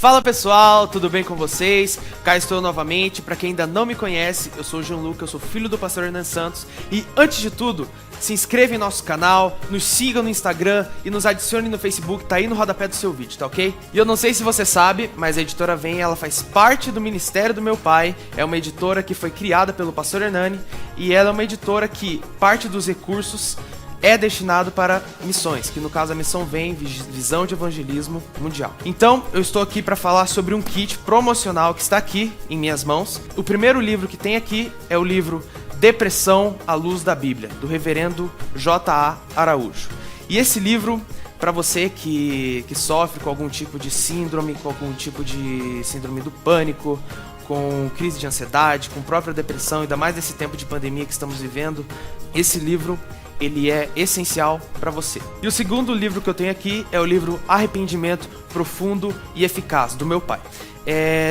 Fala pessoal, tudo bem com vocês? Cá estou novamente. Para quem ainda não me conhece, eu sou o João Lucas, eu sou filho do pastor Hernandes Santos. E antes de tudo, se inscreva em nosso canal, nos siga no Instagram e nos adicione no Facebook, tá aí no rodapé do seu vídeo, tá ok? E eu não sei se você sabe, mas a editora Vem, ela faz parte do ministério do meu pai. É uma editora que foi criada pelo pastor Hernani e ela é uma editora que parte dos recursos é destinado para missões, que no caso a missão Vem, Visão de Evangelismo Mundial. Então, eu estou aqui para falar sobre um kit promocional que está aqui em minhas mãos. O primeiro livro que tem aqui é o livro Depressão à Luz da Bíblia, do reverendo J.A. Araújo. E esse livro, para você que sofre com algum tipo de síndrome, com algum tipo de síndrome do pânico, com crise de ansiedade, com própria depressão, ainda mais nesse tempo de pandemia que estamos vivendo, esse livro ele é essencial para você. E o segundo livro que eu tenho aqui é o livro Arrependimento Profundo e Eficaz, do meu pai.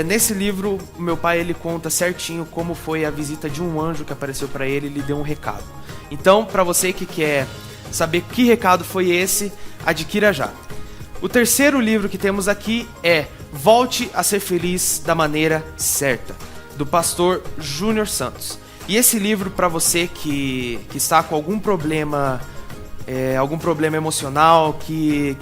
Nesse livro, o meu pai ele conta certinho como foi a visita de um anjo que apareceu para ele e lhe deu um recado. Então, para você que quer saber que recado foi esse, adquira já. O terceiro livro que temos aqui é Volte a Ser Feliz da Maneira Certa, do pastor Júnior Santos. E esse livro, para você que está com algum problema emocional, que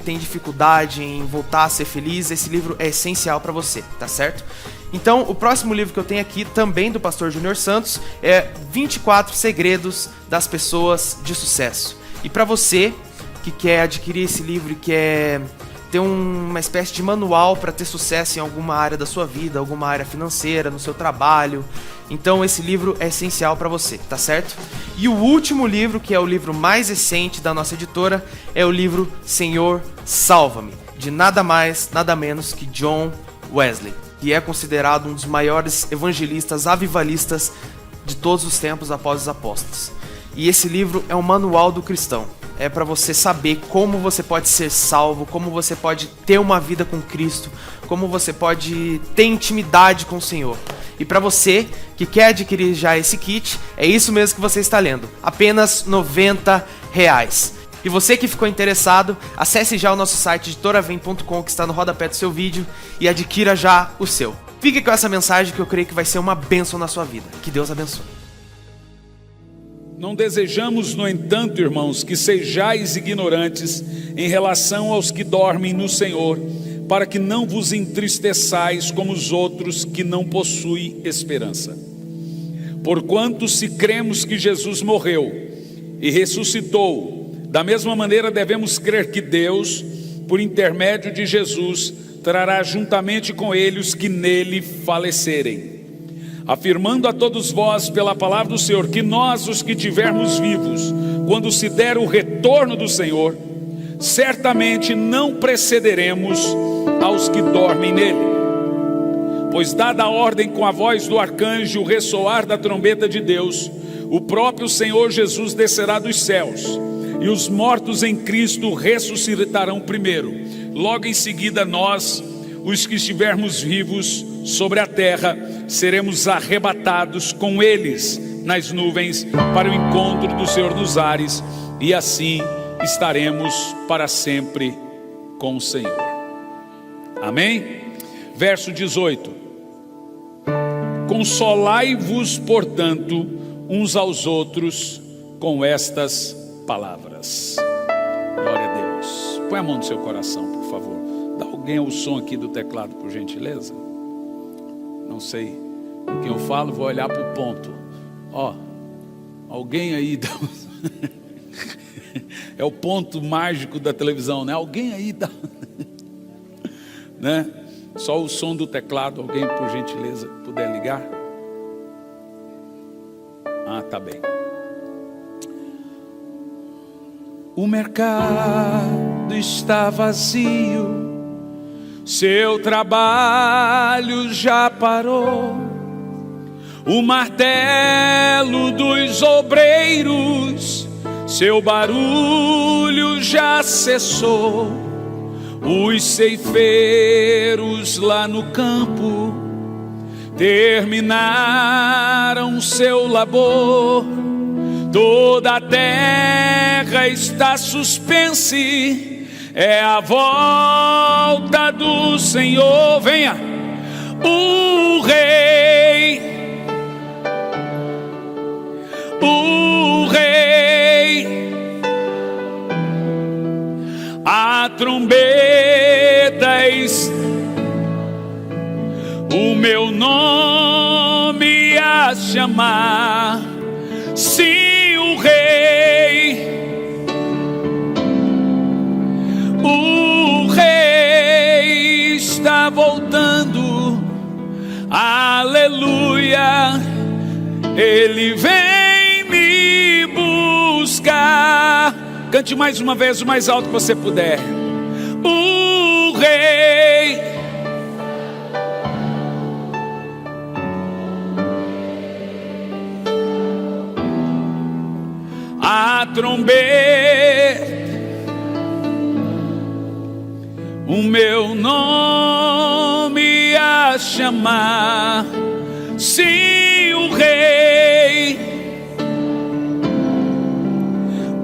tem dificuldade em voltar a ser feliz, esse livro é essencial para você, tá certo? Então, o próximo livro que eu tenho aqui, também do pastor Júnior Santos, é 24 Segredos das Pessoas de Sucesso. E para você que quer adquirir esse livro e quer ter uma espécie de manual para ter sucesso em alguma área da sua vida, alguma área financeira, no seu trabalho, então esse livro é essencial para você, tá certo? E o último livro, que é o livro mais recente da nossa editora, é o livro Senhor, Salva-me, de nada mais, nada menos que John Wesley, que é considerado um dos maiores evangelistas avivalistas de todos os tempos após os apóstolos. E esse livro é um manual do cristão. É para você saber como você pode ser salvo, como você pode ter uma vida com Cristo, como você pode ter intimidade com o Senhor. E para você que quer adquirir já esse kit, é isso mesmo que você está lendo, apenas R$90. E você que ficou interessado, acesse já o nosso site editoravem.com, que está no rodapé do seu vídeo, e adquira já o seu. Fique com essa mensagem que eu creio que vai ser uma bênção na sua vida. Que Deus abençoe. Não desejamos, no entanto, irmãos, que sejais ignorantes em relação aos que dormem no Senhor, para que não vos entristeçais como os outros que não possuem esperança. Porquanto, se cremos que Jesus morreu e ressuscitou, da mesma maneira devemos crer que Deus, por intermédio de Jesus, trará juntamente com ele os que nele falecerem. Afirmando a todos vós pela palavra do Senhor, que nós, os que tivermos vivos, quando se der o retorno do Senhor, certamente não precederemos aos que dormem nele. Pois dada a ordem com a voz do arcanjo, o ressoar da trombeta de Deus, o próprio Senhor Jesus descerá dos céus, e os mortos em Cristo ressuscitarão primeiro. Logo em seguida nós, os que estivermos vivos sobre a terra, seremos arrebatados com eles nas nuvens para o encontro do Senhor nos ares, e assim estaremos para sempre com o Senhor. Amém? Verso 18: Consolai-vos, portanto, uns aos outros com estas palavras. Glória a Deus. Põe a mão no seu coração, por favor. Dá alguém o som aqui do teclado, por gentileza. Não sei com quem eu falo, vou olhar para o ponto. Alguém aí dá... É o ponto mágico da televisão, né? Alguém aí dá... né? Só o som do teclado, alguém por gentileza puder ligar. Tá bem. O mercado está vazio, seu trabalho já parou, o martelo dos obreiros, seu barulho já cessou. Os ceifeiros lá no campo terminaram seu labor. Toda a terra está suspense é a volta do Senhor. Venha, o Rei, o Rei, a trombeta está, o meu nome a chamar. Sim, o Rei, o Rei está voltando. Aleluia, Ele vem me buscar. Cante mais uma vez, o mais alto que você puder. O Rei, a trombeta, o meu nome a chamar. Sim, o Rei,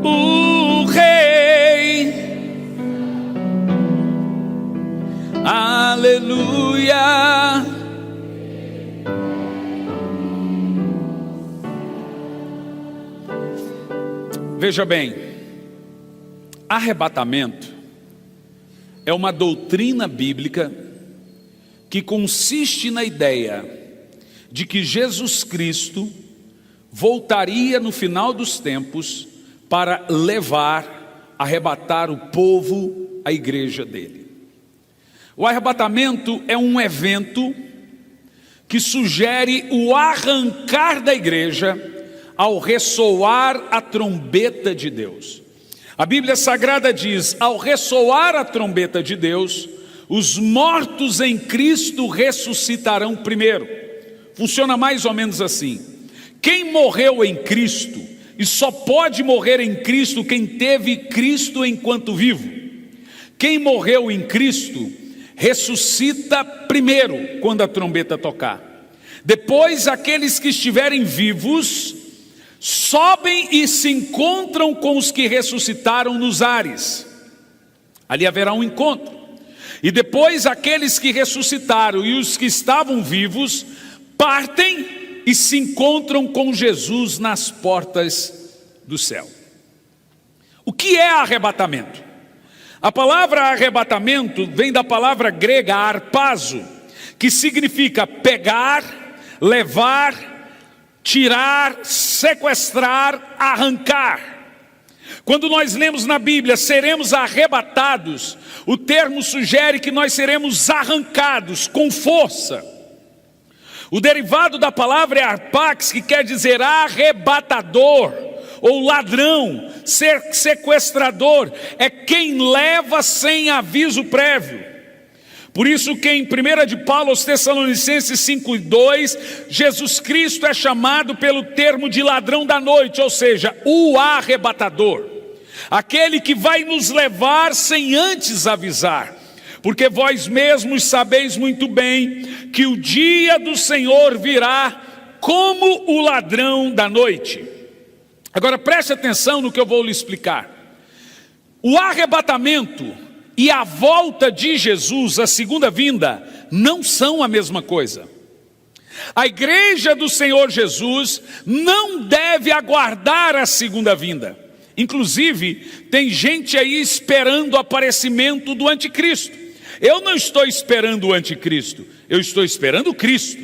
o Rei, aleluia. Veja bem, arrebatamento é uma doutrina bíblica que consiste na ideia de que Jesus Cristo voltaria no final dos tempos para levar, arrebatar o povo à igreja dele. O arrebatamento é um evento que sugere o arrancar da igreja ao ressoar a trombeta de Deus. A Bíblia Sagrada diz: ao ressoar a trombeta de Deus, os mortos em Cristo ressuscitarão primeiro. Funciona mais ou menos assim: quem morreu em Cristo, e só pode morrer em Cristo quem teve Cristo enquanto vivo, quem morreu em Cristo ressuscita primeiro quando a trombeta tocar. Depois, aqueles que estiverem vivos sobem e se encontram com os que ressuscitaram nos ares. Ali haverá um encontro. E depois aqueles que ressuscitaram e os que estavam vivos partem e se encontram com Jesus nas portas do céu. O que é arrebatamento? A palavra arrebatamento vem da palavra grega harpazo, que significa pegar, levar, tirar, sequestrar, arrancar. Quando nós lemos na Bíblia, seremos arrebatados, o termo sugere que nós seremos arrancados com força. O derivado da palavra é arpax, que quer dizer arrebatador, ou ladrão, sequestrador, é quem leva sem aviso prévio. Por isso que em 1 de Paulo aos Tessalonicenses 5:2, Jesus Cristo é chamado pelo termo de ladrão da noite, ou seja, o arrebatador, aquele que vai nos levar sem antes avisar, porque vós mesmos sabeis muito bem que o dia do Senhor virá como o ladrão da noite. Agora preste atenção no que eu vou lhe explicar. O arrebatamento e a volta de Jesus, a segunda vinda, não são a mesma coisa. A igreja do Senhor Jesus não deve aguardar a segunda vinda. Inclusive, tem gente aí esperando o aparecimento do anticristo. Eu não estou esperando o anticristo, eu estou esperando Cristo.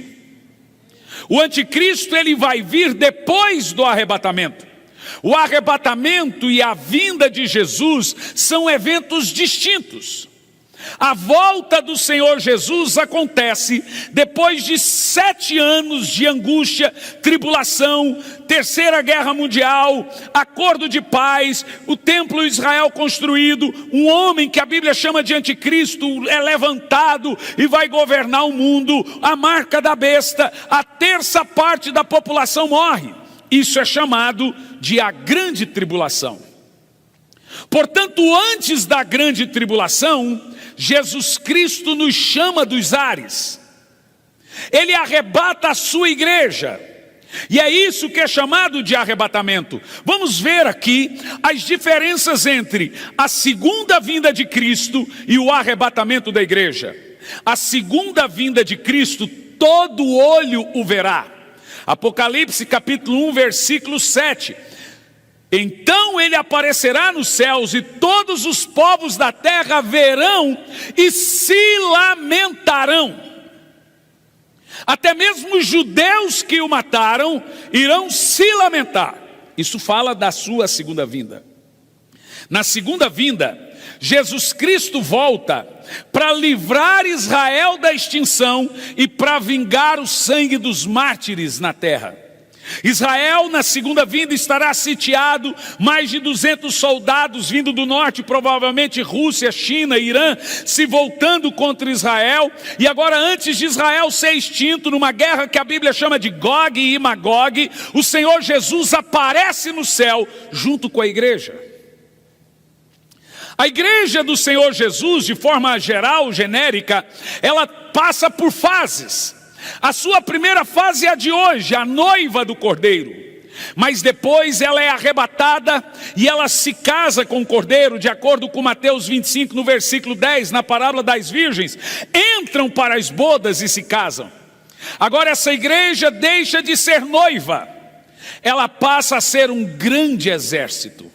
O anticristo, ele vai vir depois do arrebatamento. O arrebatamento e a vinda de Jesus são eventos distintos. A volta do Senhor Jesus acontece depois de 7 anos de angústia, tribulação, Terceira Guerra Mundial, acordo de paz, o templo de Israel construído, um homem que a Bíblia chama de anticristo é levantado e vai governar o mundo, a marca da besta, a terça parte da população morre. Isso é chamado de a grande tribulação. Portanto, antes da grande tribulação, Jesus Cristo nos chama dos ares. Ele arrebata a sua igreja. E é isso que é chamado de arrebatamento. Vamos ver aqui as diferenças entre a segunda vinda de Cristo e o arrebatamento da igreja. A segunda vinda de Cristo, todo olho o verá. Apocalipse capítulo 1, versículo 7. Então ele aparecerá nos céus e todos os povos da terra verão e se lamentarão. Até mesmo os judeus que o mataram irão se lamentar. Isso fala da sua segunda vinda. Na segunda vinda, Jesus Cristo volta para livrar Israel da extinção e para vingar o sangue dos mártires na terra. Israel na segunda vinda estará sitiado, mais de 200 soldados vindo do norte, provavelmente Rússia, China, Irã, se voltando contra Israel. E agora, antes de Israel ser extinto, numa guerra que a Bíblia chama de Gog e Magog, o Senhor Jesus aparece no céu junto com a igreja. A igreja do Senhor Jesus, de forma geral, genérica, ela passa por fases. A sua primeira fase é a de hoje, a noiva do Cordeiro. Mas depois ela é arrebatada e ela se casa com o Cordeiro, de acordo com Mateus 25, no versículo 10, na parábola das virgens. Entram para as bodas e se casam. Agora essa igreja deixa de ser noiva. Ela passa a ser um grande exército.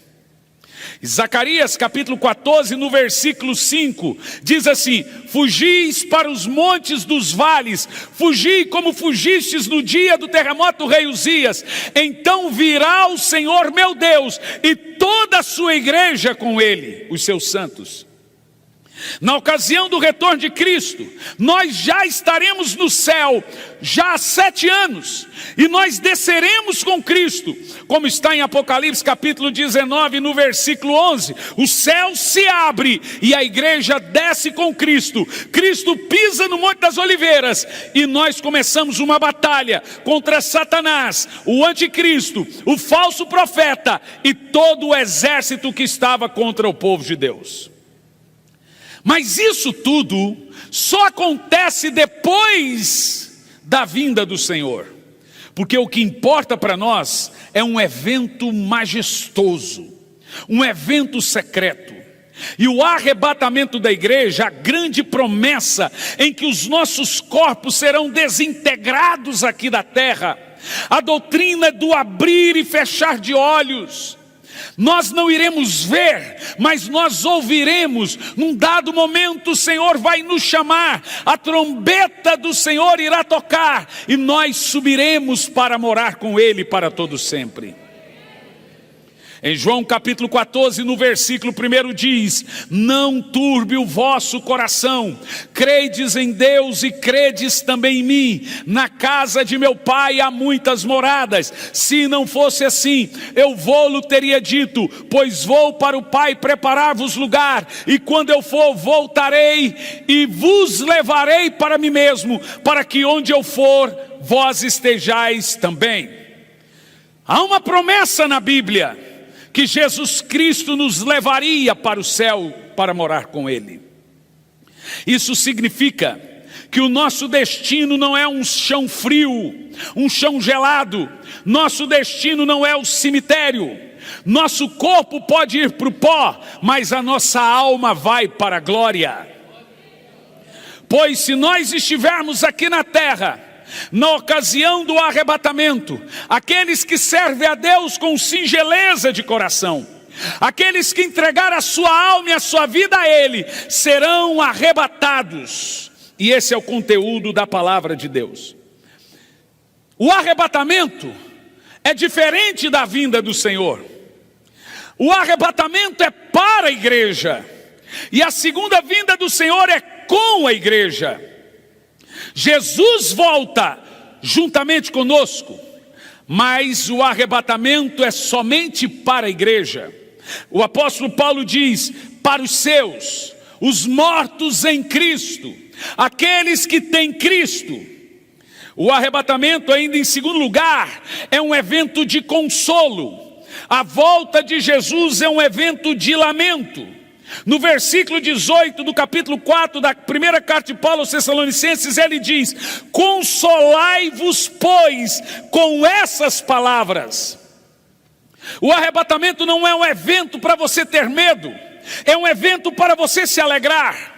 Zacarias capítulo 14, no versículo 5, diz assim: fugis para os montes dos vales, fugi como fugistes no dia do terremoto rei Uzias. Então virá o Senhor meu Deus e toda a sua igreja com ele, os seus santos. Na ocasião do retorno de Cristo, nós já estaremos no céu, já há 7 anos, e nós desceremos com Cristo, como está em Apocalipse capítulo 19, no versículo 11, o céu se abre e a igreja desce com Cristo, Cristo pisa no Monte das Oliveiras, e nós começamos uma batalha contra Satanás, o anticristo, o falso profeta, e todo o exército que estava contra o povo de Deus. Mas isso tudo só acontece depois da vinda do Senhor. Porque o que importa para nós é um evento majestoso, um evento secreto. E o arrebatamento da igreja, a grande promessa em que os nossos corpos serão desintegrados aqui da terra. A doutrina do abrir e fechar de olhos. Nós não iremos ver, mas nós ouviremos. Num dado momento o Senhor vai nos chamar, a trombeta do Senhor irá tocar, e nós subiremos para morar com Ele para todo sempre. Em João capítulo 14, no versículo 1 diz: não turbe o vosso coração, credes em Deus e credes também em mim. Na casa de meu pai há muitas moradas, se não fosse assim, eu vou-lo teria dito, pois vou para o Pai preparar-vos lugar, e quando eu for, voltarei e vos levarei para mim mesmo, para que onde eu for, vós estejais também. Há uma promessa na Bíblia, que Jesus Cristo nos levaria para o céu para morar com Ele. Isso significa que o nosso destino não é um chão frio, um chão gelado. Nosso destino não é o cemitério. Nosso corpo pode ir para o pó, mas a nossa alma vai para a glória. Pois se nós estivermos aqui na terra, na ocasião do arrebatamento, aqueles que servem a Deus com singeleza de coração, aqueles que entregaram a sua alma e a sua vida a Ele, serão arrebatados. E esse é o conteúdo da palavra de Deus. O arrebatamento é diferente da vinda do Senhor. O arrebatamento é para a igreja, e a segunda vinda do Senhor é com a igreja. Jesus volta juntamente conosco, mas o arrebatamento é somente para a igreja. O apóstolo Paulo diz: para os seus, os mortos em Cristo, aqueles que têm Cristo. O arrebatamento, ainda em segundo lugar, é um evento de consolo. A volta de Jesus é um evento de lamento. No versículo 18 do capítulo 4 da primeira carta de Paulo aos Tessalonicenses, ele diz: consolai-vos, pois, com essas palavras. O arrebatamento não é um evento para você ter medo, é um evento para você se alegrar.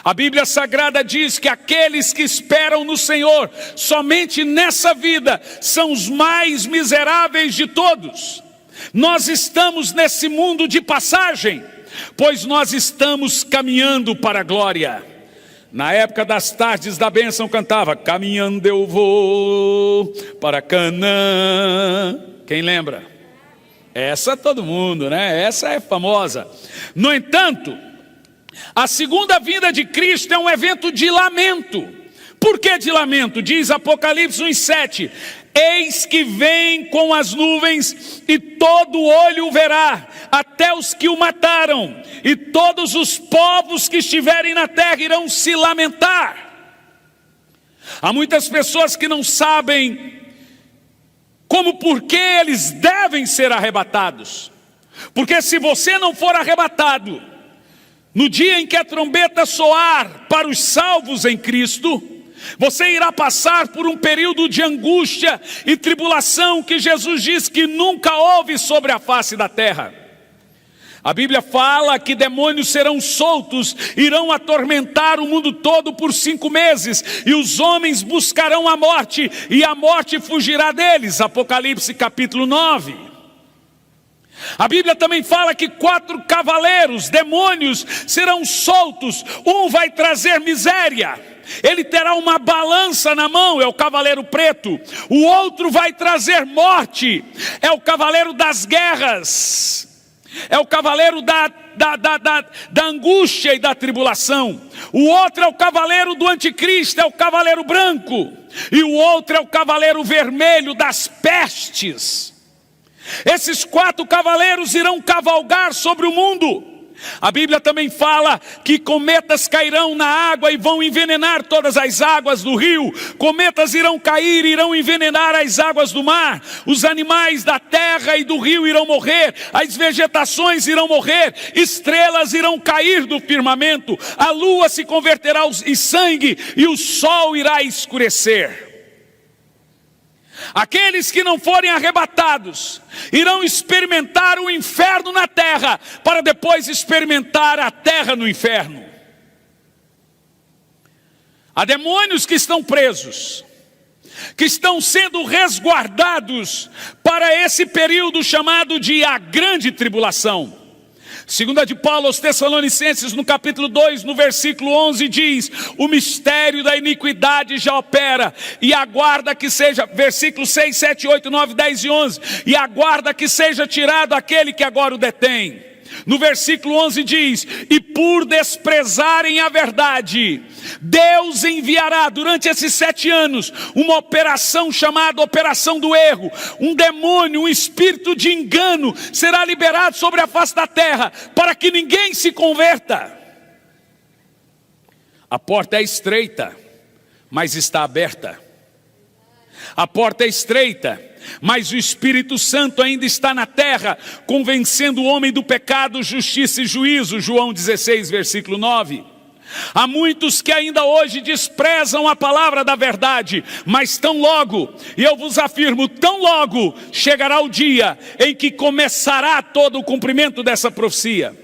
A Bíblia Sagrada diz que aqueles que esperam no Senhor, somente nessa vida, são os mais miseráveis de todos. Nós estamos nesse mundo de passagem, pois nós estamos caminhando para a glória. Na época das tardes da bênção cantava: caminhando eu vou para Canaã. Quem lembra? Essa todo mundo, né? Essa é famosa. No entanto, a segunda vinda de Cristo é um evento de lamento. Por que de lamento? Diz Apocalipse 1:7: eis que vem com as nuvens, e todo olho o verá, até os que o mataram, e todos os povos que estiverem na terra irão se lamentar. Há muitas pessoas que não sabem como, por que eles devem ser arrebatados. Porque se você não for arrebatado no dia em que a trombeta soar para os salvos em Cristo, você irá passar por um período de angústia e tribulação que Jesus diz que nunca houve sobre a face da terra. A Bíblia fala que demônios serão soltos, irão atormentar o mundo todo por 5 meses, e os homens buscarão a morte, e a morte fugirá deles. Apocalipse capítulo 9. A Bíblia também fala que 4 cavaleiros, demônios, serão soltos. Um vai trazer miséria, ele terá uma balança na mão, é o cavaleiro preto. O outro vai trazer morte, é o cavaleiro das guerras, é o cavaleiro da angústia e da tribulação. O outro é o cavaleiro do anticristo, é o cavaleiro branco. E o outro é o cavaleiro vermelho das pestes. Esses 4 cavaleiros irão cavalgar sobre o mundo. A Bíblia também fala que cometas cairão na água e vão envenenar todas as águas do rio. Cometas irão cair e irão envenenar as águas do mar. Os animais da terra e do rio irão morrer. As vegetações irão morrer. Estrelas irão cair do firmamento. A lua se converterá em sangue e o sol irá escurecer. Aqueles que não forem arrebatados irão experimentar o inferno na terra, para depois experimentar a terra no inferno. Há demônios que estão presos, que estão sendo resguardados para esse período chamado de a grande tribulação. Segunda de Paulo aos Tessalonicenses, no capítulo 2, no versículo 11, diz: o mistério da iniquidade já opera, e aguarda que seja, versículos 6, 7, 8, 9, 10 e 11, e aguarda que seja tirado aquele que agora o detém. No versículo 11 diz: e por desprezarem a verdade, Deus enviará durante esses 7 anos uma operação chamada operação do erro. Um demônio, um espírito de engano será liberado sobre a face da terra, para que ninguém se converta. A porta é estreita, mas está aberta. A porta é estreita, mas o Espírito Santo ainda está na terra, convencendo o homem do pecado, justiça e juízo. João 16, versículo 9. Há muitos que ainda hoje desprezam a palavra da verdade, mas tão logo, e eu vos afirmo, tão logo chegará o dia em que começará todo o cumprimento dessa profecia.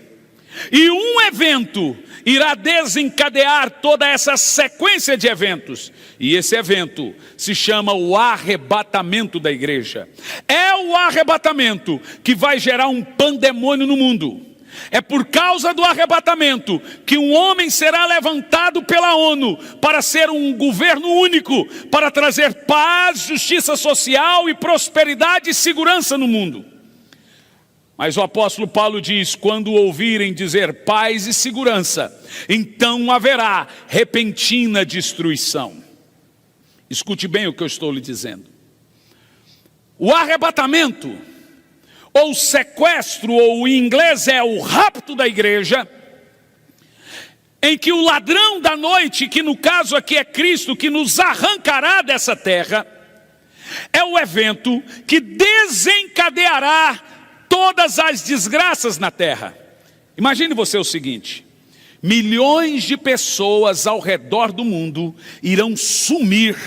E um evento irá desencadear toda essa sequência de eventos. E esse evento se chama o arrebatamento da igreja. É o arrebatamento que vai gerar um pandemônio no mundo. É por causa do arrebatamento que um homem será levantado pela ONU para ser um governo único, para trazer paz, justiça social e prosperidade e segurança no mundo. Mas o apóstolo Paulo diz: quando ouvirem dizer paz e segurança, então haverá repentina destruição. Escute bem o que eu estou lhe dizendo. O arrebatamento, ou sequestro, ou em inglês é o rapto da igreja, em que o ladrão da noite, que no caso aqui é Cristo, que nos arrancará dessa terra, é o evento que desencadeará todas as desgraças na terra. Imagine você o seguinte: milhões de pessoas ao redor do mundo irão sumir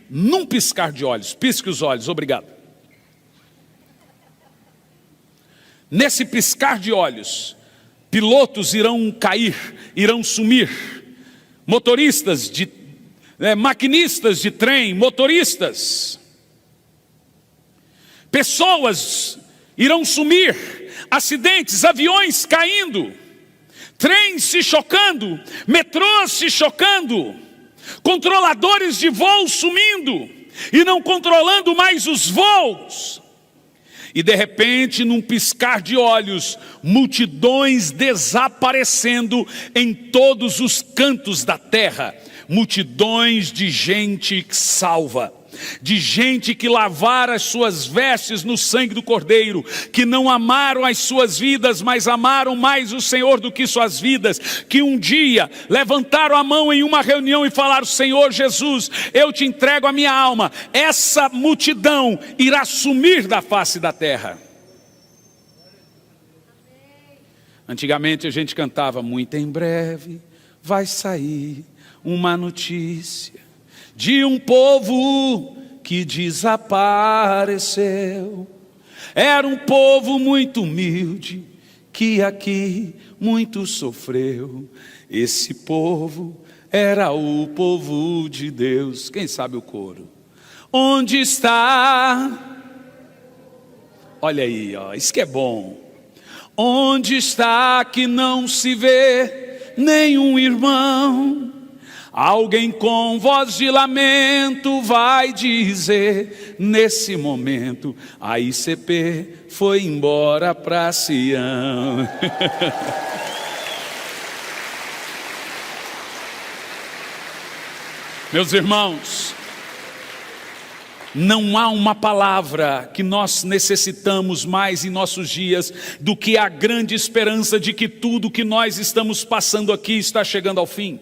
num piscar de olhos. Pisque os olhos, obrigado. Nesse piscar de olhos, pilotos irão cair, irão sumir. Motoristas maquinistas de trem, motoristas. Pessoas irão sumir, acidentes, aviões caindo, trens se chocando, metrôs se chocando, controladores de voo sumindo e não controlando mais os voos. E de repente, num piscar de olhos, multidões desaparecendo em todos os cantos da terra. Multidões de gente salva, de gente que lavaram as suas vestes no sangue do Cordeiro, que não amaram as suas vidas, mas amaram mais o Senhor do que suas vidas, que um dia levantaram a mão em uma reunião e falaram: Senhor Jesus, eu te entrego a minha alma. Essa multidão irá sumir da face da terra. Antigamente a gente cantava: muito em breve vai sair uma notícia de um povo que desapareceu. Era um povo muito humilde, que aqui muito sofreu. Esse povo era o povo de Deus. Quem sabe o coro? Onde está? Olha aí, ó, isso que é bom. Onde está que não se vê nenhum irmão? Alguém com voz de lamento vai dizer nesse momento: a ICP foi embora para Sião. Meus irmãos, não há uma palavra que nós necessitamos mais em nossos dias do que a grande esperança de que tudo que nós estamos passando aqui está chegando ao fim.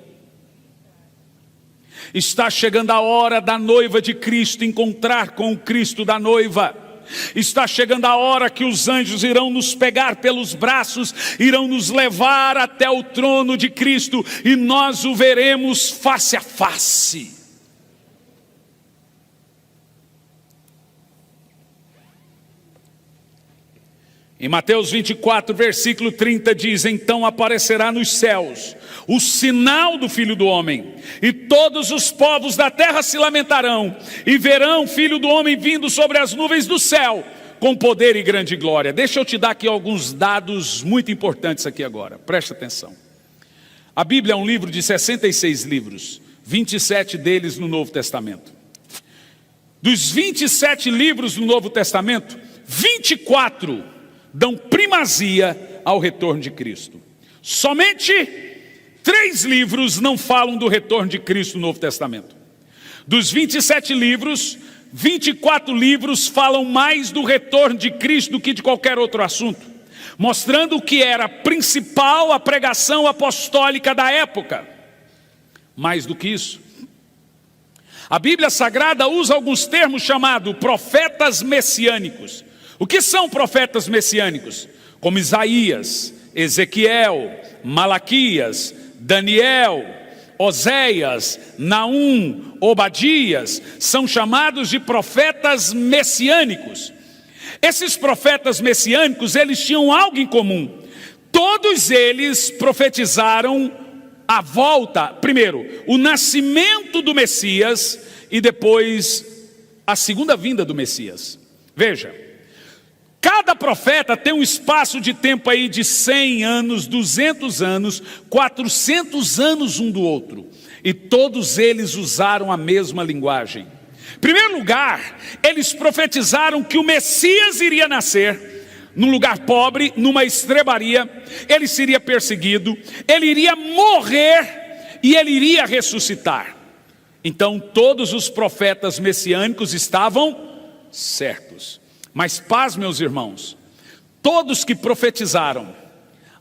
Está chegando a hora da noiva de Cristo encontrar com o Cristo da noiva. Está chegando a hora que os anjos irão nos pegar pelos braços, irão nos levar até o trono de Cristo e nós o veremos face a face. Em Mateus 24, versículo 30 diz: então aparecerá nos céus o sinal do Filho do Homem, e todos os povos da terra se lamentarão, e verão o Filho do Homem vindo sobre as nuvens do céu, com poder e grande glória. Deixa eu te dar aqui alguns dados muito importantes aqui agora, preste atenção. A Bíblia é um livro de 66 livros, 27 deles no Novo Testamento. Dos 27 livros do Novo Testamento, 24 dão primazia ao retorno de Cristo. Somente 3 livros não falam do retorno de Cristo no Novo Testamento. Dos 27 livros, 24 livros falam mais do retorno de Cristo do que de qualquer outro assunto, mostrando o que era principal a pregação apostólica da época. Mais do que isso, a Bíblia Sagrada usa alguns termos chamados profetas messiânicos. O que são profetas messiânicos? Como Isaías, Ezequiel, Malaquias, Daniel, Oséias, Naum, Obadias, são chamados de profetas messiânicos. Esses profetas messiânicos, eles tinham algo em comum. Todos eles profetizaram a volta, primeiro, o nascimento do Messias e depois a segunda vinda do Messias. Veja, cada profeta tem um espaço de tempo aí de 100 anos, 200 anos, 400 anos um do outro. E todos eles usaram a mesma linguagem. Em primeiro lugar, eles profetizaram que o Messias iria nascer num lugar pobre, numa estrebaria. Ele seria perseguido, ele iria morrer e ele iria ressuscitar. Então todos os profetas messiânicos estavam certos. Mas paz, meus irmãos, todos que profetizaram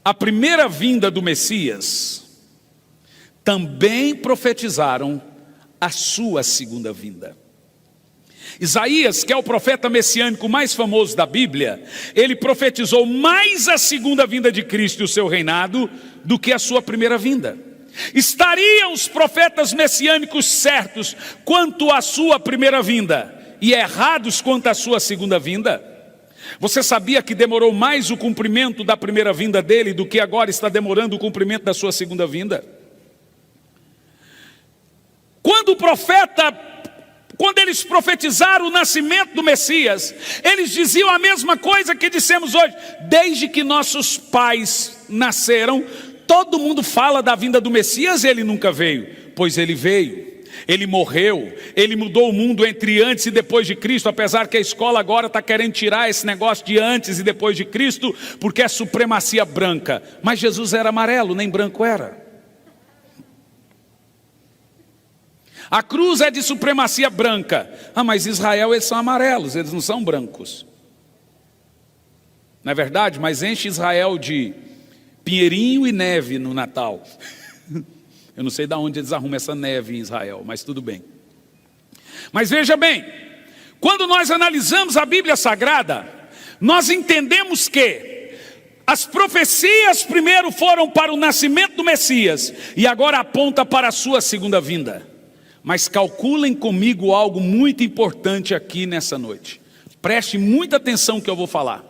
a primeira vinda do Messias, também profetizaram a sua segunda vinda. Isaías, que é o profeta messiânico mais famoso da Bíblia, ele profetizou mais a segunda vinda de Cristo e o seu reinado do que a sua primeira vinda. Estariam os profetas messiânicos certos quanto à sua primeira vinda e errados quanto à sua segunda vinda? Você sabia que demorou mais o cumprimento da primeira vinda dele do que agora está demorando o cumprimento da sua segunda vinda? Quando eles profetizaram o nascimento do Messias, eles diziam a mesma coisa que dissemos hoje. Desde que nossos pais nasceram, todo mundo fala da vinda do Messias e ele nunca veio. Pois ele veio, ele morreu, ele mudou o mundo entre antes e depois de Cristo, apesar que a escola agora está querendo tirar esse negócio de antes e depois de Cristo, porque é supremacia branca. Mas Jesus era amarelo, nem branco era. A cruz é de supremacia branca. Mas Israel, eles são amarelos, eles não são brancos. Não é verdade? Mas enche Israel de pinheirinho e neve no Natal. Eu não sei de onde eles arrumam essa neve em Israel, mas tudo bem. Mas veja bem, quando nós analisamos a Bíblia Sagrada, nós entendemos que as profecias primeiro foram para o nascimento do Messias e agora aponta para a sua segunda vinda. Mas calculem comigo algo muito importante aqui nessa noite. Preste muita atenção no que eu vou falar.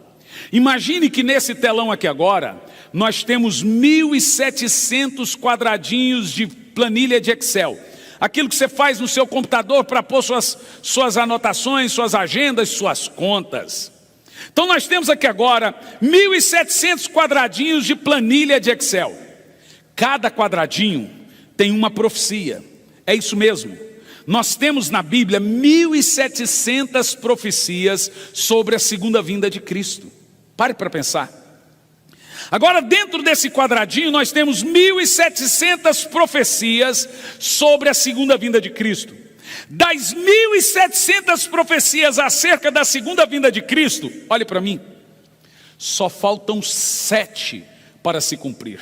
Imagine que nesse telão aqui agora, nós temos 1.700 quadradinhos de planilha de Excel. Aquilo que você faz no seu computador para pôr suas anotações, suas agendas, suas contas. Então nós temos aqui agora 1.700 quadradinhos de planilha de Excel. Cada quadradinho tem uma profecia. É isso mesmo. Nós temos na Bíblia 1.700 profecias sobre a segunda vinda de Cristo. Pare para pensar. Agora, dentro desse quadradinho, nós temos 1.700 profecias sobre a segunda vinda de Cristo. Das 1.700 profecias acerca da segunda vinda de Cristo, olhe para mim, só faltam 7 para se cumprir.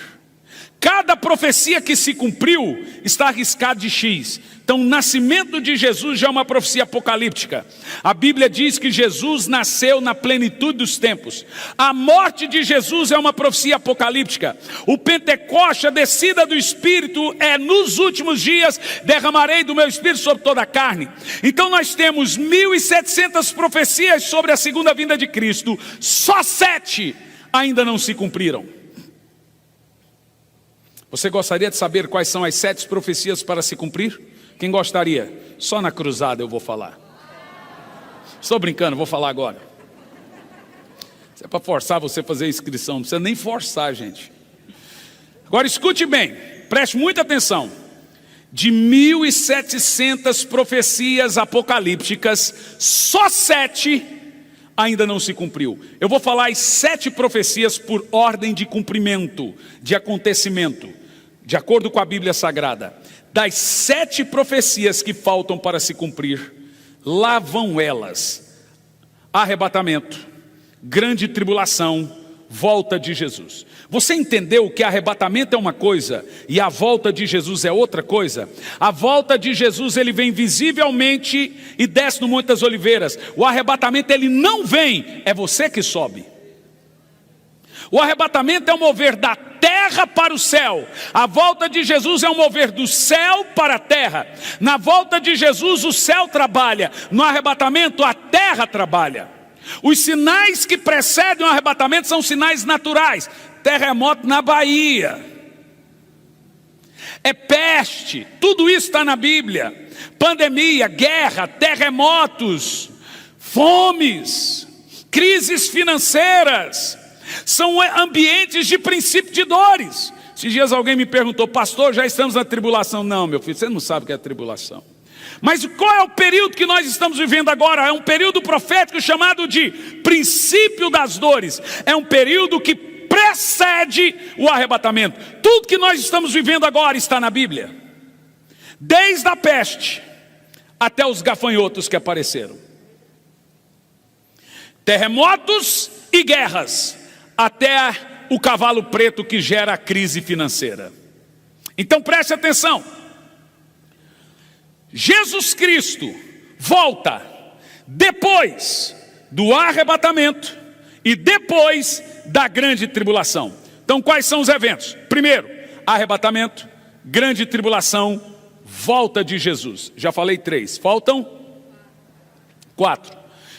Cada profecia que se cumpriu está arriscada de X. Então o nascimento de Jesus já é uma profecia apocalíptica. A Bíblia diz que Jesus nasceu na plenitude dos tempos. A morte de Jesus é uma profecia apocalíptica. O Pentecoste, a descida do Espírito, é nos últimos dias derramarei do meu Espírito sobre toda a carne. Então nós temos 1.700 profecias sobre a segunda vinda de Cristo. Só 7 ainda não se cumpriram. Você gostaria de saber quais são as 7 profecias para se cumprir? Quem gostaria? Só na cruzada eu vou falar. Estou brincando, vou falar agora. Isso é para forçar você a fazer a inscrição, não precisa nem forçar, gente. Agora escute bem, preste muita atenção. De 1.700 profecias apocalípticas, só 7 ainda não se cumpriu. Eu vou falar as 7 profecias por ordem de cumprimento, de acontecimento. De acordo com a Bíblia Sagrada, das 7 profecias que faltam para se cumprir, lá vão elas: arrebatamento, grande tribulação, volta de Jesus. Você entendeu que arrebatamento é uma coisa e a volta de Jesus é outra coisa? A volta de Jesus, ele vem visivelmente e desce no Monte das Oliveiras. O arrebatamento, ele não vem, é você que sobe. O arrebatamento é o mover da terra para o céu. A volta de Jesus é o mover do céu para a terra. Na volta de Jesus o céu trabalha, no arrebatamento a terra trabalha. Os sinais que precedem o arrebatamento são sinais naturais. Terremoto na Bahia, é peste, tudo isso está na Bíblia. Pandemia, guerra, terremotos, fomes, crises financeiras, são ambientes de princípio de dores. Esses dias alguém me perguntou: pastor, já estamos na tribulação? Não, meu filho, você não sabe o que é tribulação. Mas qual é o período que nós estamos vivendo agora? É um período profético chamado de princípio das dores. É um período que precede o arrebatamento. Tudo que nós estamos vivendo agora está na Bíblia. Desde a peste até os gafanhotos que apareceram. Terremotos e guerras, até o cavalo preto que gera a crise financeira. Então preste atenção. Jesus Cristo volta depois do arrebatamento e depois da grande tribulação. Então, quais são os eventos? Primeiro, arrebatamento, grande tribulação, volta de Jesus. Já falei 3, faltam 4.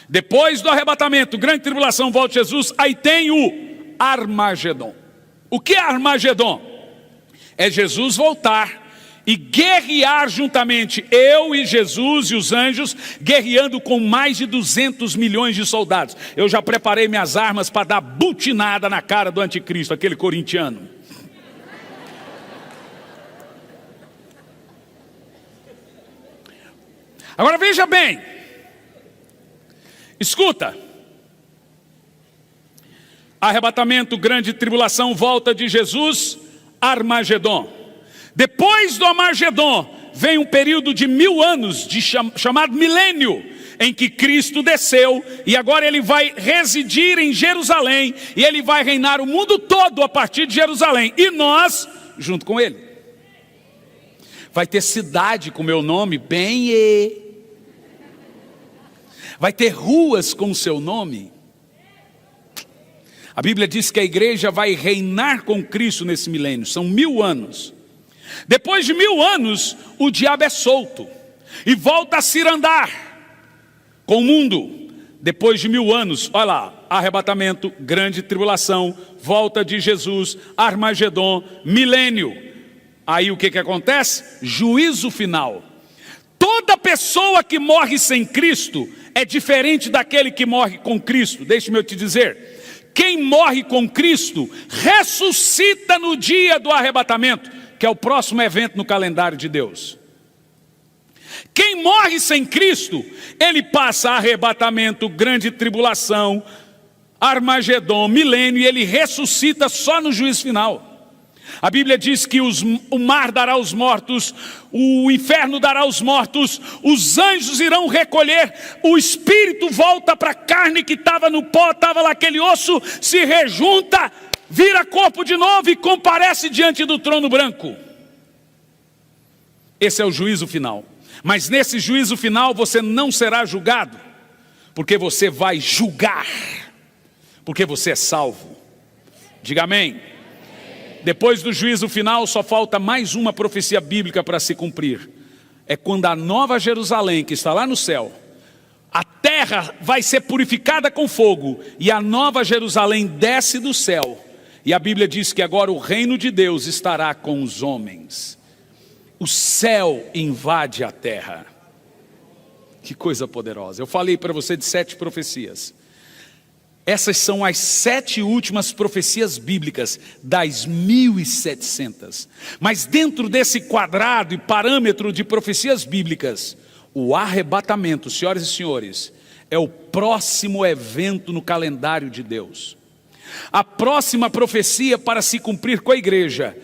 Depois do arrebatamento, grande tribulação, volta de Jesus, aí tem o Armagedon. O que é Armagedon? É Jesus voltar e guerrear juntamente, eu e Jesus e os anjos, guerreando com mais de 200 milhões de soldados. Eu já preparei minhas armas para dar butinada na cara do anticristo, aquele corintiano. Agora veja bem, escuta, arrebatamento, grande tribulação, volta de Jesus, Armagedon. Depois do Armagedon, vem um período de 1000 anos, chamado milênio, em que Cristo desceu, e agora ele vai residir em Jerusalém, e ele vai reinar o mundo todo a partir de Jerusalém, e nós, junto com ele. Vai ter cidade com meu nome, vai ter ruas com o seu nome. A Bíblia diz que a igreja vai reinar com Cristo nesse milênio, são 1000 anos. Depois de 1000 anos, o diabo é solto e volta a cirandar com o mundo. Depois de 1000 anos, olha lá, arrebatamento, grande tribulação, volta de Jesus, Armagedon, milênio. Aí o que acontece? Juízo final. Toda pessoa que morre sem Cristo é diferente daquele que morre com Cristo. Deixe-me eu te dizer, quem morre com Cristo ressuscita no dia do arrebatamento, que é o próximo evento no calendário de Deus. Quem morre sem Cristo, ele passa arrebatamento, grande tribulação, Armagedon, milênio, e ele ressuscita só no juízo final. A Bíblia diz que o mar dará os mortos, o inferno dará os mortos, os anjos irão recolher, o espírito volta para a carne que estava no pó, estava lá aquele osso, se rejunta, vira corpo de novo e comparece diante do trono branco. Esse é o juízo final. Mas nesse juízo final você não será julgado, porque você vai julgar, porque você é salvo. Diga amém. Depois do juízo final só falta mais uma profecia bíblica para se cumprir. É quando a nova Jerusalém, que está lá no céu, a terra vai ser purificada com fogo, e a nova Jerusalém desce do céu. E a Bíblia diz que agora o reino de Deus estará com os homens. O céu invade a terra. Que coisa poderosa. Eu falei para você de 7 profecias. Essas são as 7 últimas profecias bíblicas das 1700. Mas dentro desse quadrado e parâmetro de profecias bíblicas, o arrebatamento, senhoras e senhores, é o próximo evento no calendário de Deus. A próxima profecia para se cumprir com a igreja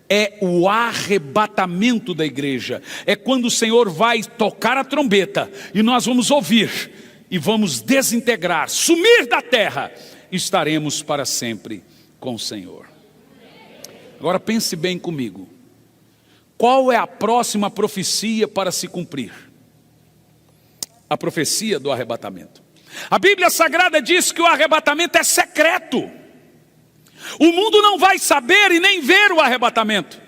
é o arrebatamento da igreja. É quando o Senhor vai tocar a trombeta e nós vamos ouvir e vamos desintegrar, sumir da terra, e estaremos para sempre com o Senhor. Agora pense bem comigo. Qual é a próxima profecia para se cumprir? A profecia do arrebatamento. A Bíblia Sagrada diz que o arrebatamento é secreto. O mundo não vai saber e nem ver o arrebatamento.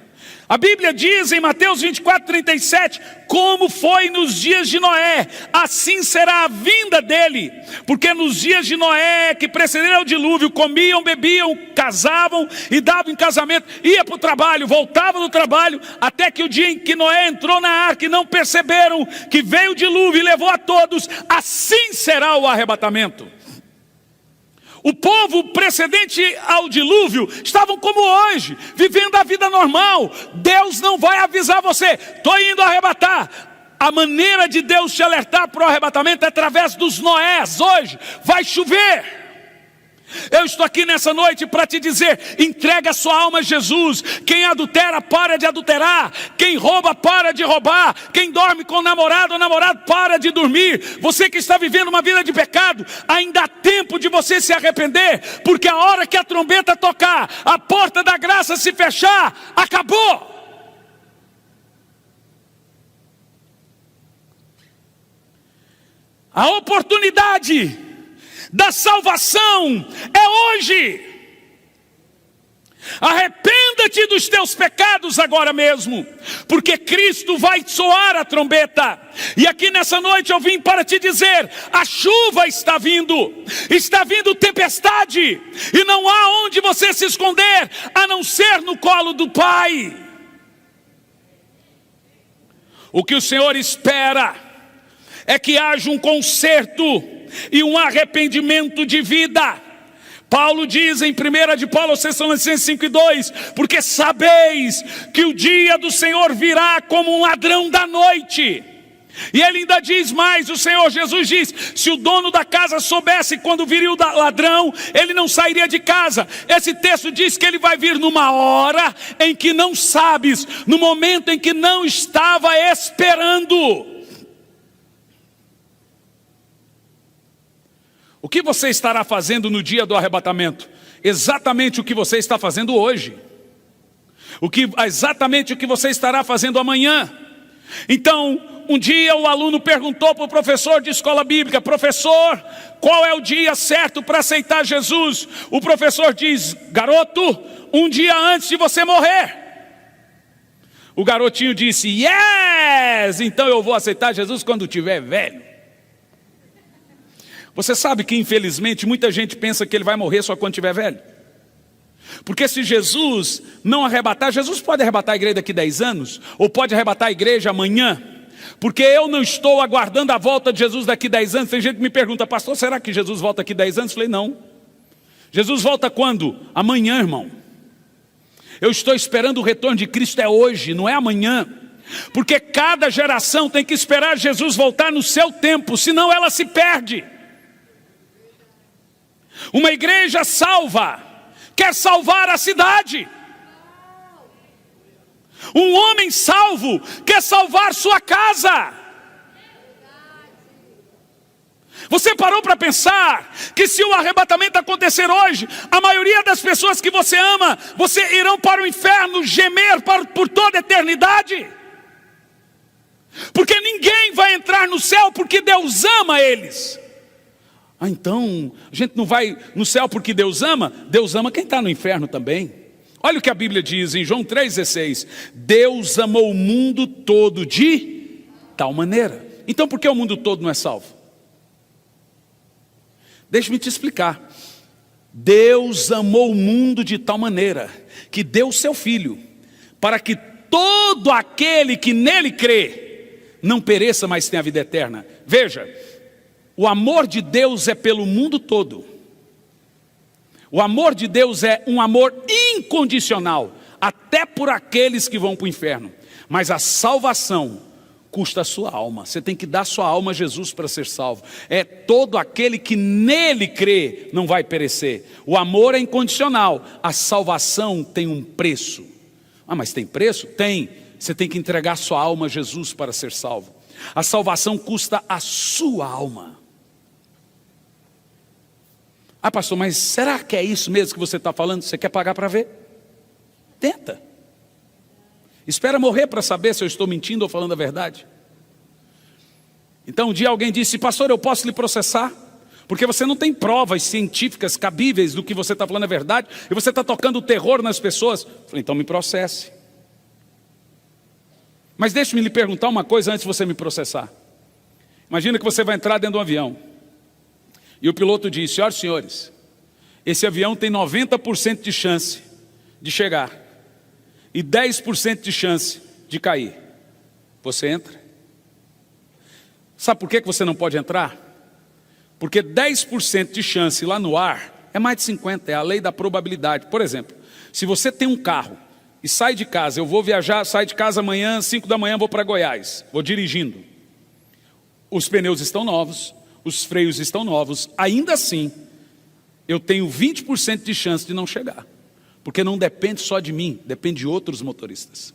A Bíblia diz em Mateus 24:37, como foi nos dias de Noé, assim será a vinda dele. Porque nos dias de Noé, que precederam o dilúvio, comiam, bebiam, casavam e davam em casamento, ia para o trabalho, voltavam do trabalho, até que o dia em que Noé entrou na arca e não perceberam que veio o dilúvio e levou a todos, assim será o arrebatamento. O povo precedente ao dilúvio estavam como hoje, vivendo a vida normal. Deus não vai avisar você, estou indo arrebatar. A maneira de Deus te alertar para o arrebatamento é através dos Noés. Hoje vai chover. Eu estou aqui nessa noite para te dizer, entrega a sua alma a Jesus. Quem adultera, para de adulterar. Quem rouba, para de roubar. Quem dorme com o namorado ou namorado, para de dormir. Você que está vivendo uma vida de pecado, ainda há tempo de você se arrepender, porque a hora que a trombeta tocar, a porta da graça se fechar, acabou. A oportunidade da salvação é hoje. Arrependa-te dos teus pecados agora mesmo, porque Cristo vai soar a trombeta. E aqui nessa noite eu vim para te dizer: a chuva está vindo tempestade, e não há onde você se esconder, a não ser no colo do Pai. O que o Senhor espera é que haja um conserto e um arrependimento de vida. Paulo diz em 1 de Paulo aos Tessalonicenses 5:2, porque sabeis que o dia do Senhor virá como um ladrão da noite. E ele ainda diz mais, o Senhor Jesus diz: se o dono da casa soubesse quando viria o ladrão, ele não sairia de casa. Esse texto diz que ele vai vir numa hora em que não sabes, no momento em que não estava esperando. O que você estará fazendo no dia do arrebatamento? Exatamente o que você está fazendo hoje. Exatamente o que você estará fazendo amanhã. Então, um dia o aluno perguntou para o professor de escola bíblica: professor, qual é o dia certo para aceitar Jesus? O professor diz: garoto, um dia antes de você morrer. O garotinho disse: yes, então eu vou aceitar Jesus quando tiver velho. Você sabe que infelizmente muita gente pensa que ele vai morrer só quando tiver velho. Porque se Jesus não arrebatar, Jesus pode arrebatar a igreja daqui 10 anos, ou pode arrebatar a igreja amanhã. Porque eu não estou aguardando a volta de Jesus daqui 10 anos. Tem gente que me pergunta: pastor, será que Jesus volta daqui 10 anos? Eu falei: não. Jesus volta quando? Amanhã, irmão. Eu estou esperando o retorno de Cristo é hoje, não é amanhã. Porque cada geração tem que esperar Jesus voltar no seu tempo, senão ela se perde. Uma igreja salva quer salvar a cidade. Um homem salvo quer salvar sua casa. Você parou para pensar que se o arrebatamento acontecer hoje, a maioria das pessoas que você ama, você irão para o inferno gemer por toda a eternidade? Porque ninguém vai entrar no céu porque Deus ama eles. Ah, então, a gente não vai no céu porque Deus ama? Deus ama quem está no inferno também. Olha o que a Bíblia diz em João 3,16. Deus amou o mundo todo de tal maneira. Então por que o mundo todo não é salvo? Deixa-me te explicar. Deus amou o mundo de tal maneira que deu o seu Filho, para que todo aquele que nele crê não pereça, mas tenha a vida eterna. Veja, o amor de Deus é pelo mundo todo. O amor de Deus é um amor incondicional, até por aqueles que vão para o inferno. Mas a salvação custa a sua alma. Você tem que dar sua alma a Jesus para ser salvo. É todo aquele que nele crê não vai perecer. O amor é incondicional. A salvação tem um preço. Ah, mas tem preço? Tem. Você tem que entregar sua alma a Jesus para ser salvo. A salvação custa a sua alma. Ah, pastor, mas será que é isso mesmo que você está falando? Você quer pagar para ver? Tenta. Espera morrer para saber se eu estou mentindo ou falando a verdade. Então um dia alguém disse: pastor, eu posso lhe processar? Porque você não tem provas científicas cabíveis do que você está falando é verdade, e você está tocando terror nas pessoas. Eu falei: então me processe. Mas deixe-me lhe perguntar uma coisa antes de você me processar. Imagina que você vai entrar dentro de um avião. E o piloto diz: senhoras e senhores, esse avião tem 90% de chance de chegar e 10% de chance de cair. Você entra? Sabe por que você não pode entrar? Porque 10% de chance lá no ar é mais de 50%, é a lei da probabilidade. Por exemplo, se você tem um carro e sai de casa, eu vou viajar, saio de casa amanhã, 5 da manhã, vou para Goiás, vou dirigindo. Os pneus estão novos, os freios estão novos, ainda assim, eu tenho 20% de chance de não chegar. Porque não depende só de mim, depende de outros motoristas.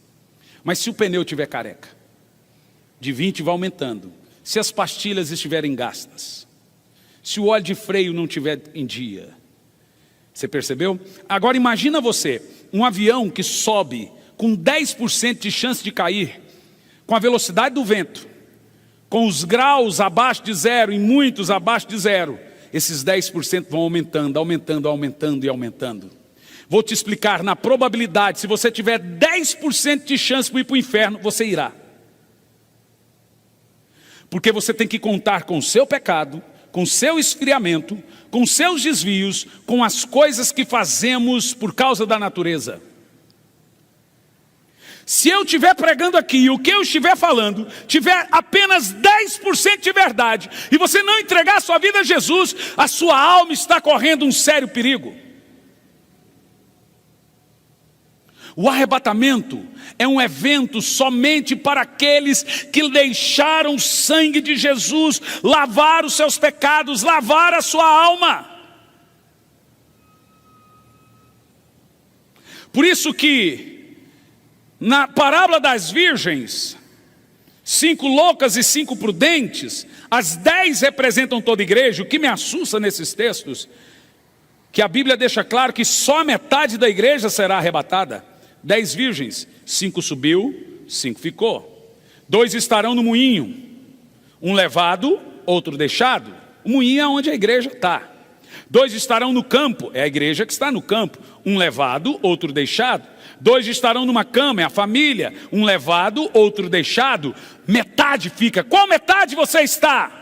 Mas se o pneu estiver careca, de 20 vai aumentando. Se as pastilhas estiverem gastas, se o óleo de freio não estiver em dia. Você percebeu? Agora imagina você, um avião que sobe com 10% de chance de cair, com a velocidade do vento, com os graus abaixo de zero e muitos abaixo de zero, esses 10% vão aumentando, aumentando, aumentando e aumentando. Vou te explicar, na probabilidade, se você tiver 10% de chance de ir para o inferno, você irá. Porque você tem que contar com o seu pecado, com o seu esfriamento, com os seus desvios, com as coisas que fazemos por causa da natureza. Se eu estiver pregando aqui e o que eu estiver falando tiver apenas 10% de verdade, e você não entregar a sua vida a Jesus, a sua alma está correndo um sério perigo. O arrebatamento é um evento somente para aqueles que deixaram o sangue de Jesus lavar os seus pecados, lavar a sua alma. Por isso que na parábola das virgens, 5 loucas e 5 prudentes, as 10 representam toda a igreja. O que me assusta nesses textos, que a Bíblia deixa claro que só a metade da igreja será arrebatada. 10 virgens, 5 subiu, 5 ficou. 2 estarão no moinho, um levado, outro deixado. O moinho é onde a igreja está. 2 estarão no campo, é a igreja que está no campo. Um levado, outro deixado. 2 estarão numa cama, é a família. Um levado, outro deixado. Metade fica. Qual metade você está?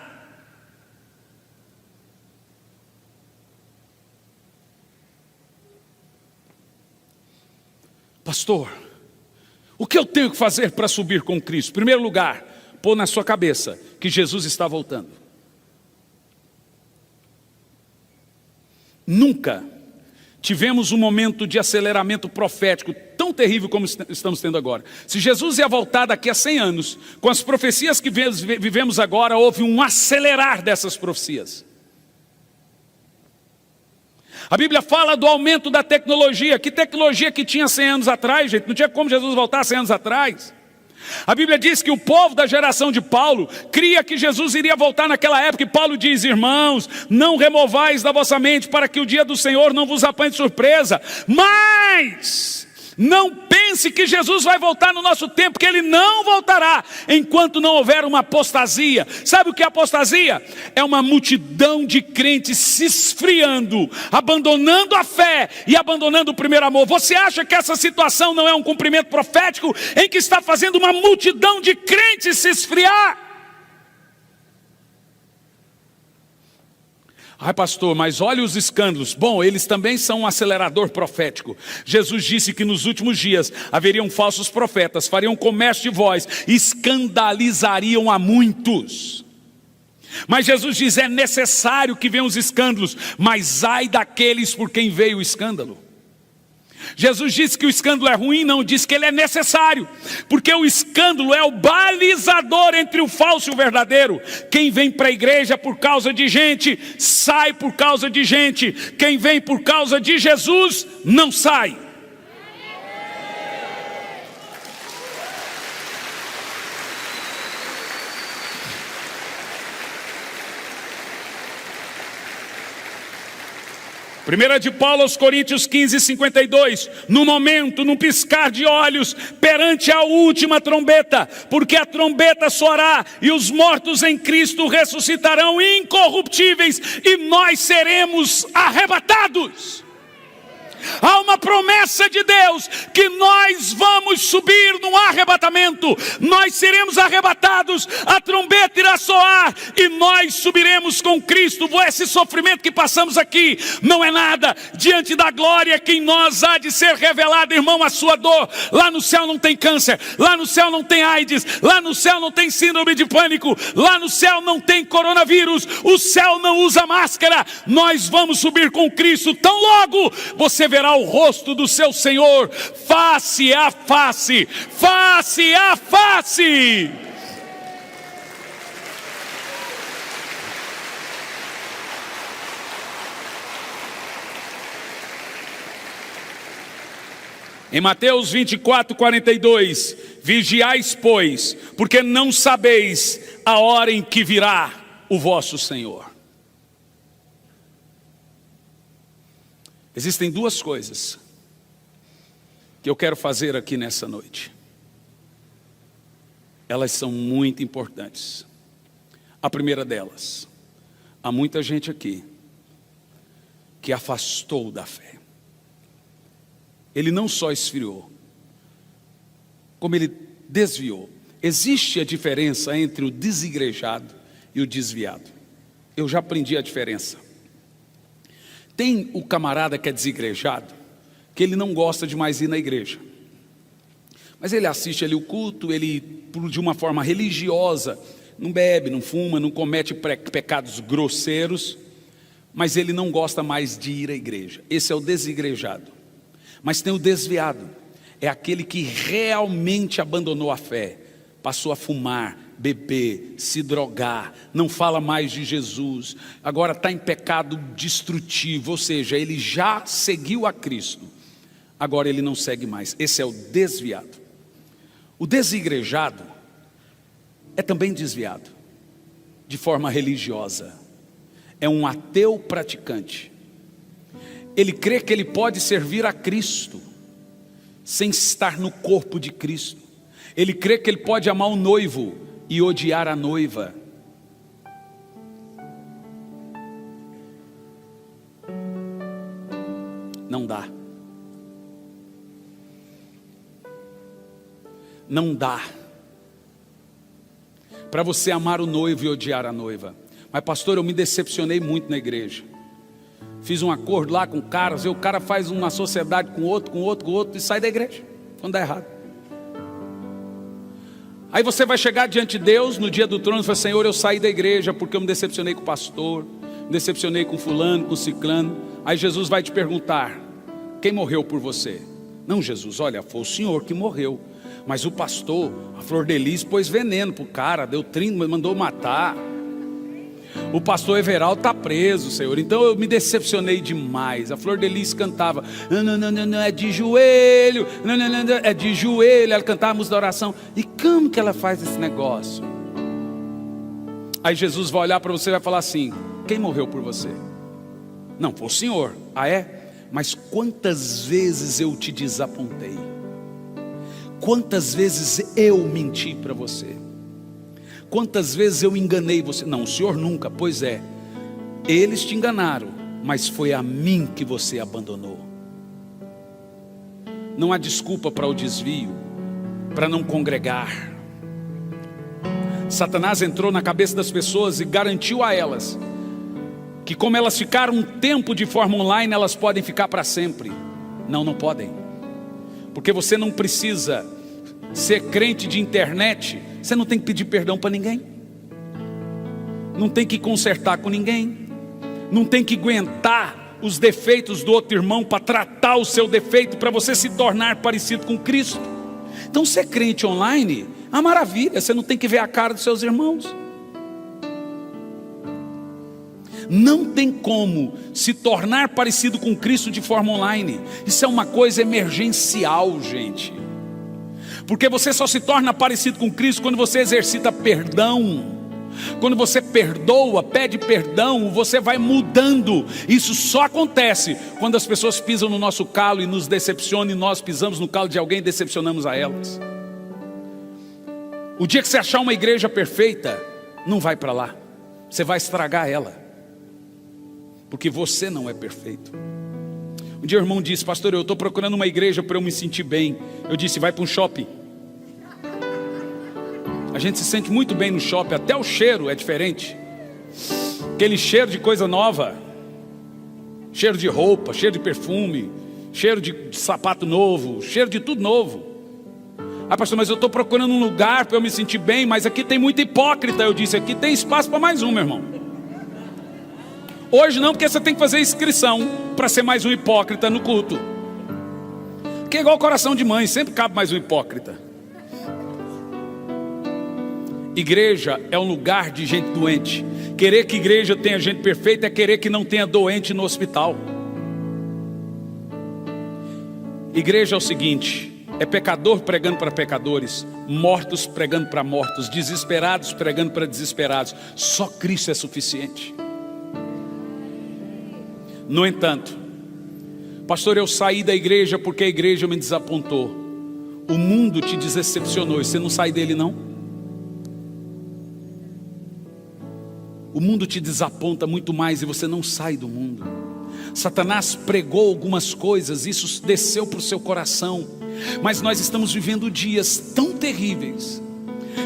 Pastor, o que eu tenho que fazer para subir com Cristo? Em primeiro lugar, pôr na sua cabeça que Jesus está voltando. Nunca tivemos um momento de aceleramento profético tão terrível como estamos tendo agora. Se Jesus ia voltar daqui a 100 anos, com as profecias que vivemos agora, houve um acelerar dessas profecias. A Bíblia fala do aumento da tecnologia. Que tecnologia que tinha 100 anos atrás, gente? Não tinha como Jesus voltar 100 anos atrás. A Bíblia diz que o povo da geração de Paulo cria que Jesus iria voltar naquela época. E Paulo diz: irmãos, não removais da vossa mente para que o dia do Senhor não vos apanhe de surpresa. Mas não pense que Jesus vai voltar no nosso tempo, que Ele não voltará enquanto não houver uma apostasia. Sabe o que é apostasia? É uma multidão de crentes se esfriando, abandonando a fé e abandonando o primeiro amor. Você acha que essa situação não é um cumprimento profético em que está fazendo uma multidão de crentes se esfriar? Ai, pastor, mas olha os escândalos. Bom, eles também são um acelerador profético. Jesus disse que nos últimos dias haveriam falsos profetas, fariam comércio de voz, escandalizariam a muitos. Mas Jesus diz: é necessário que venham os escândalos, mas ai daqueles por quem veio o escândalo. Jesus disse que o escândalo é ruim, não, diz que ele é necessário, porque o escândalo é o balizador entre o falso e o verdadeiro. Quem vem para a igreja por causa de gente, sai por causa de gente. Quem vem por causa de Jesus, não sai. Primeira de Paulo aos Coríntios 15:52, no momento, num piscar de olhos, perante a última trombeta, porque a trombeta soará e os mortos em Cristo ressuscitarão incorruptíveis e nós seremos arrebatados. Há uma promessa de Deus que nós vamos subir num arrebatamento. Nós seremos arrebatados, a trombeta irá soar e nós subiremos com Cristo. Esse sofrimento que passamos aqui não é nada diante da glória que em nós há de ser revelada, irmão. A sua dor, lá no céu não tem câncer, lá no céu não tem AIDS, lá no céu não tem síndrome de pânico, lá no céu não tem coronavírus, o céu não usa máscara. Nós vamos subir com Cristo. Tão logo você verá o rosto do seu Senhor, face a face, face a face. Em Mateus 24:42, vigiais, pois, porque não sabeis a hora em que virá o vosso Senhor. Existem duas coisas que eu quero fazer aqui nessa noite. Elas são muito importantes. A primeira delas, há muita gente aqui que afastou da fé. Ele não só esfriou, como ele desviou. Existe a diferença entre o desigrejado e o desviado. Eu já aprendi a diferença. Tem o camarada que é desigrejado, que ele não gosta de mais ir na igreja. Mas ele assiste ali o culto, ele, de uma forma religiosa, não bebe, não fuma, não comete pecados grosseiros, mas ele não gosta mais de ir à igreja. Esse é o desigrejado. Mas tem o desviado, é aquele que realmente abandonou a fé, passou a fumar, beber, se drogar, não fala mais de Jesus, agora está em pecado destrutivo, ou seja, ele já seguiu a Cristo, agora ele não segue mais. Esse é o desviado. O desigrejado é também desviado, de forma religiosa. É um ateu praticante. Ele crê que ele pode servir a Cristo sem estar no corpo de Cristo. Ele crê que ele pode amar o noivo e odiar a noiva. Não dá. Não dá para você amar o noivo e odiar a noiva. Mas pastor, eu me decepcionei muito na igreja. Fiz um acordo lá com o cara faz uma sociedade com outro e sai da igreja, quando dá errado. Aí você vai chegar diante de Deus no dia do trono e falar: Senhor, eu saí da igreja porque eu me decepcionei com o pastor, me decepcionei com fulano, com ciclano. Aí Jesus vai te perguntar: quem morreu por você? Não, Jesus, olha, foi o Senhor que morreu, mas o pastor, a Flor de Lis, pôs veneno pro cara, deu 30, mandou matar. O pastor Everaldo está preso, Senhor. Então eu me decepcionei demais. A Flor de Lis cantava: não, é de joelho, não, é de joelho. Ela cantava a música da oração. E como que ela faz esse negócio? Aí Jesus vai olhar para você e vai falar assim: quem morreu por você? Não, foi o Senhor. Ah, é? Mas quantas vezes eu te desapontei? Quantas vezes eu menti para você? Quantas vezes eu enganei você? Não, o Senhor nunca. Pois é, eles te enganaram, mas foi a mim que você abandonou. Não há desculpa para o desvio, para não congregar. Satanás entrou na cabeça das pessoas e garantiu a elas que, como elas ficaram um tempo de forma online, elas podem ficar para sempre. Não, não podem. Porque você não precisa ser crente de internet. Você não tem que pedir perdão para ninguém, não tem que consertar com ninguém, não tem que aguentar os defeitos do outro irmão para tratar o seu defeito, para você se tornar parecido com Cristo. Então ser crente online é uma maravilha, você não tem que ver a cara dos seus irmãos. Não tem como se tornar parecido com Cristo de forma online. Isso é uma coisa emergencial, gente. Porque você só se torna parecido com Cristo quando você exercita perdão. Quando você perdoa, pede perdão, você vai mudando. Isso só acontece quando as pessoas pisam no nosso calo e nos decepcionam, e nós pisamos no calo de alguém e decepcionamos a elas. O dia que você achar uma igreja perfeita, não vai para lá. Você vai estragar ela, porque você não é perfeito. Um dia o irmão disse: pastor, eu estou procurando uma igreja para eu me sentir bem. Eu disse: vai para um shopping. A gente se sente muito bem no shopping, até o cheiro é diferente. Aquele cheiro de coisa nova, cheiro de roupa, cheiro de perfume, cheiro de sapato novo, cheiro de tudo novo. Ah, pastor, mas eu estou procurando um lugar para eu me sentir bem, mas aqui tem muito hipócrita. Eu disse: aqui tem espaço para mais um, meu irmão. Hoje não, porque você tem que fazer inscrição para ser mais um hipócrita no culto. Que é igual coração de mãe, sempre cabe mais um hipócrita. Igreja é um lugar de gente doente. Querer que igreja tenha gente perfeita é querer que não tenha doente no hospital. Igreja é o seguinte: é pecador pregando para pecadores, mortos pregando para mortos, desesperados pregando para desesperados. Só Cristo é suficiente. No entanto, pastor, eu saí da igreja porque a igreja me desapontou. O mundo te decepcionou e você não sai dele não? O mundo te desaponta muito mais e você não sai do mundo. Satanás pregou algumas coisas, isso desceu para o seu coração. Mas nós estamos vivendo dias tão terríveis,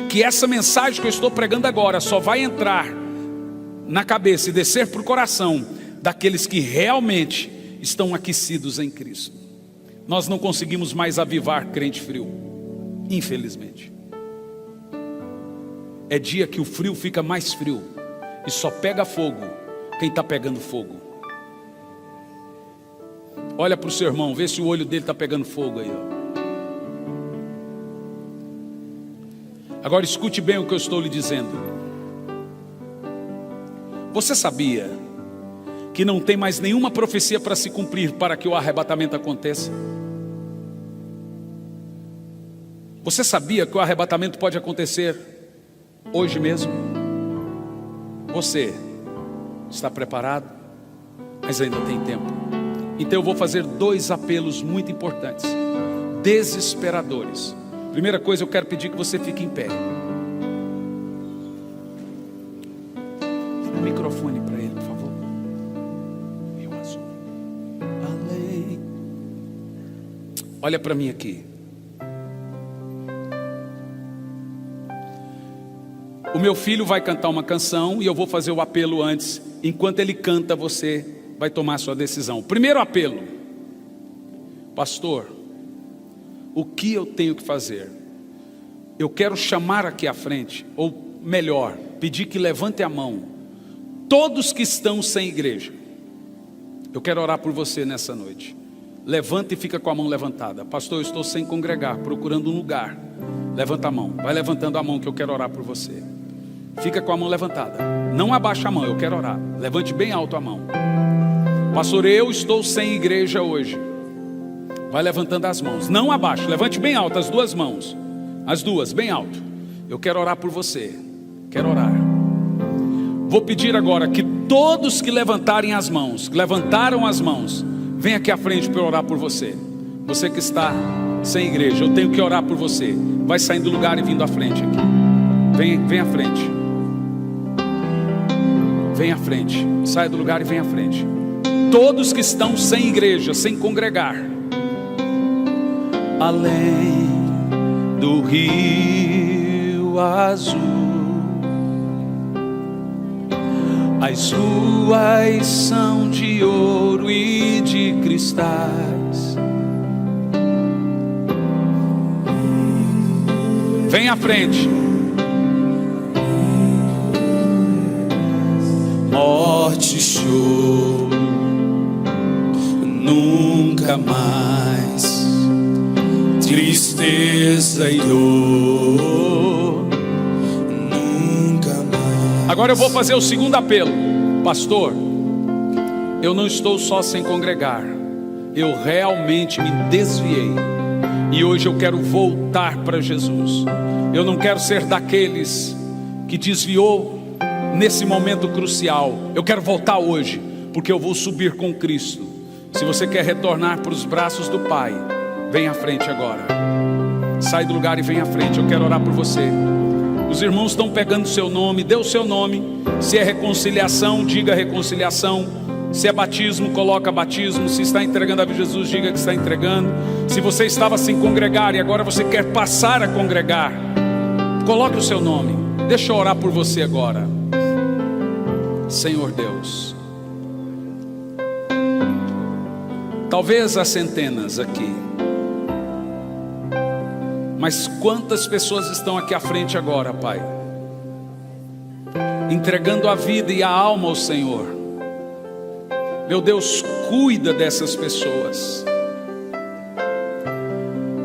que essa mensagem que eu estou pregando agora só vai entrar na cabeça e descer para o coração daqueles que realmente estão aquecidos em Cristo. Nós não conseguimos mais avivar crente frio, infelizmente. É dia que o frio fica mais frio e só pega fogo quem está pegando fogo. Olha para o seu irmão, vê se o olho dele está pegando fogo aí, ó. Agora escute bem o que eu estou lhe dizendo. Você sabia que não tem mais nenhuma profecia para se cumprir para que o arrebatamento aconteça? Você sabia que o arrebatamento pode acontecer hoje mesmo? Você está preparado? Mas ainda tem tempo. Então eu vou fazer 2 apelos muito importantes, desesperadores. Primeira coisa, eu quero pedir que você fique em pé. Dá o microfone para ele, por favor. Meu azul. Além. Olha para mim aqui. O meu filho vai cantar uma canção e eu vou fazer o apelo antes. Enquanto ele canta, você vai tomar a sua decisão. Primeiro apelo. Pastor, o que eu tenho que fazer? Eu quero chamar aqui à frente, ou melhor, pedir que levante a mão todos que estão sem igreja. Eu quero orar por você nessa noite. Levanta e fica com a mão levantada. Pastor, eu estou sem congregar, procurando um lugar. Levanta a mão, vai levantando a mão que eu quero orar por você. Fica com a mão levantada, não abaixa a mão, eu quero orar. Levante bem alto a mão. Pastor, eu estou sem igreja hoje. Vai levantando as mãos, não abaixe, levante bem alto as 2 mãos. As 2, bem alto. Eu quero orar por você. Quero orar. Vou pedir agora que todos que levantarem as mãos, que levantaram as mãos, venha aqui à frente para eu orar por você. Você que está sem igreja, eu tenho que orar por você. Vai saindo do lugar e vindo à frente aqui. Vem à frente. Vem à frente. Saia do lugar e vem à frente. Todos que estão sem igreja, sem congregar. Além do rio azul, as ruas são de ouro e de cristais. Vem à frente. Morte, choro, nunca mais. Tristeza e dor, nunca mais. Agora eu vou fazer o segundo apelo. Pastor, eu não estou só sem congregar, eu realmente me desviei e hoje eu quero voltar para Jesus. Eu não quero ser daqueles que desviou nesse momento crucial. Eu quero voltar hoje, porque eu vou subir com Cristo. Se você quer retornar para os braços do Pai, vem à frente agora. Sai do lugar e vem à frente. Eu quero orar por você. Os irmãos estão pegando o seu nome. Dê o seu nome. Se é reconciliação, diga reconciliação. Se é batismo, coloca batismo. Se está entregando a Jesus, diga que está entregando. Se você estava sem congregar e agora você quer passar a congregar, coloque o seu nome. Deixa eu orar por você agora. Senhor Deus, talvez há centenas aqui, mas quantas pessoas estão aqui à frente agora, Pai, entregando a vida e a alma ao Senhor. Meu Deus, cuida dessas pessoas,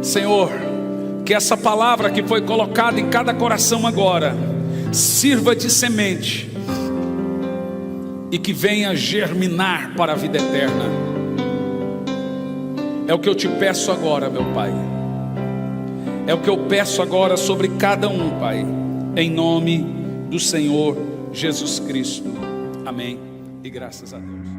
Senhor. Que essa palavra que foi colocada em cada coração agora sirva de semente e que venha germinar para a vida eterna. É o que eu te peço agora, meu Pai. É o que eu peço agora sobre cada um, Pai, em nome do Senhor Jesus Cristo. Amém. E graças a Deus.